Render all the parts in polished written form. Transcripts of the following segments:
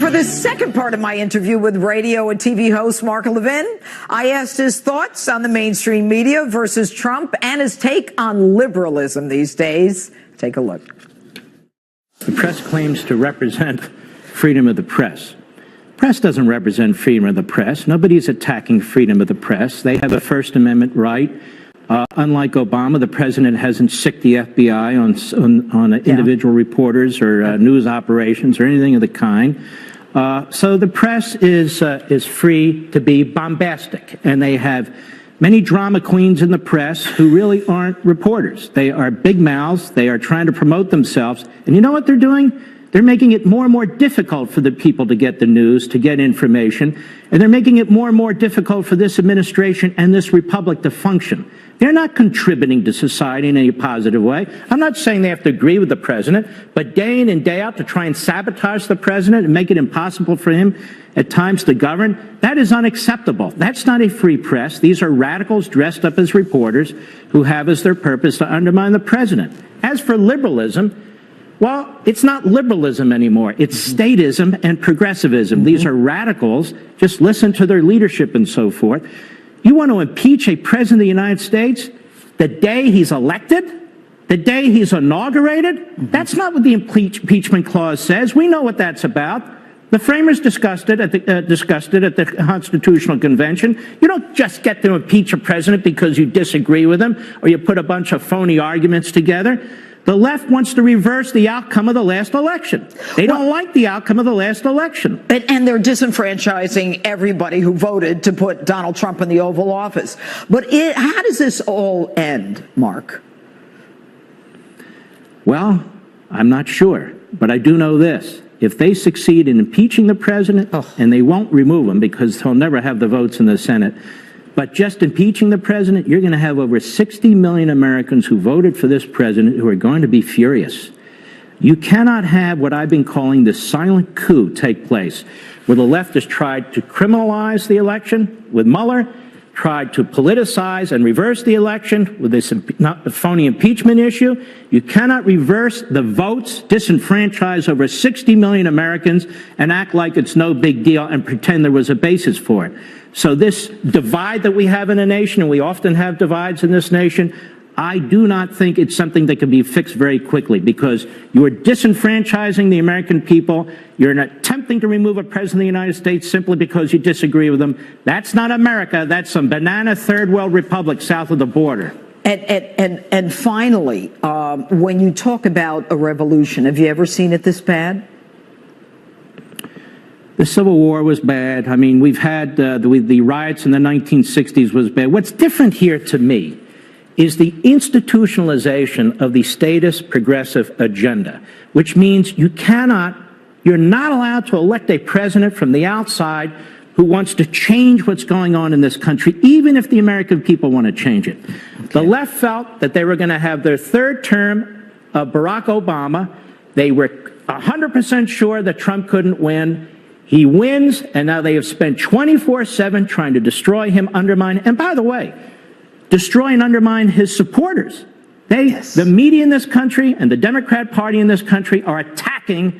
For the second part of my interview with radio and TV host Mark Levin, I asked his thoughts on the mainstream media versus Trump and his take on liberalism these days. Take a look. The press claims to represent freedom of the press. Press doesn't represent freedom of the press. Nobody's attacking freedom of the press. They have a First Amendment right. Unlike Obama, the president hasn't sicked the FBI on individual reporters or news operations or anything of the kind. So the press is free to be bombastic, and they have many drama queens in the press who really aren't reporters. They are big mouths. They are trying to promote themselves. And you know what they're doing? They're making it more and more difficult for the people to get the news, to get information, and they're making it more and more difficult for this administration and this republic to function. They're not contributing to society in any positive way. I'm not saying they have to agree with the president, but day in and day out to try and sabotage the president and make it impossible for him at times to govern, that is unacceptable. That's not a free press. These are radicals dressed up as reporters who have as their purpose to undermine the president. As for liberalism, well, it's not liberalism anymore. It's statism and progressivism. These are radicals. Just listen to their leadership and so forth. You want to impeach a president of the United States the day he's elected? The day he's inaugurated? That's not what the impeachment clause says. We know what that's about. The framers discussed it at the Constitutional Convention. You don't just get to impeach a president because you disagree with him or you put a bunch of phony arguments together. The left wants to reverse the outcome of the last election. They don't like the outcome of the last election. And they're disenfranchising everybody who voted to put Donald Trump in the Oval Office. But how does this all end, Mark? Well, I'm not sure, but I do know this. If they succeed in impeaching the president, and they won't remove him because he'll never have the votes in the Senate, but just impeaching the president, you're going to have over 60 million Americans who voted for this president who are going to be furious. You cannot have what I've been calling the silent coup take place, where the left has tried to criminalize the election with Mueller, tried to politicize and reverse the election with this phony impeachment issue. You cannot reverse the votes, disenfranchise over 60 million Americans, and act like it's no big deal and pretend there was a basis for it. So this divide that we have in a nation, and we often have divides in this nation, I do not think it's something that can be fixed very quickly, because you are disenfranchising the American people. You're attempting to remove a president of the United States simply because you disagree with them. That's not America. That's some banana third world republic south of the border. And finally, when you talk about a revolution, have you ever seen it this bad? The Civil War was bad. I mean, we've had the riots in the 1960s was bad. What's different here to me is the institutionalization of the statist progressive agenda, which means you're not allowed to elect a president from the outside who wants to change what's going on in this country, even if the American people want to change it. Okay. The left felt that they were going to have their third term of Barack Obama. They were 100% sure that Trump couldn't win. He wins, and now they have spent 24/7 trying to destroy him, undermine, and by the way, destroy and undermine his supporters. The media in this country and the Democrat Party in this country are attacking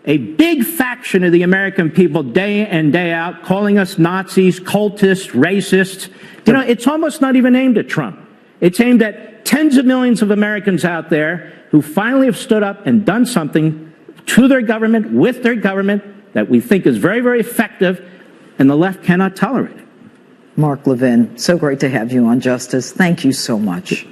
a big faction of the American people day in, day out, calling us Nazis, cultists, racists. You know, it's almost not even aimed at Trump. It's aimed at tens of millions of Americans out there who finally have stood up and done something to their government, with their government, that we think is very, very effective, and the left cannot tolerate it. Mark Levin, so great to have you on Justice. Thank you so much.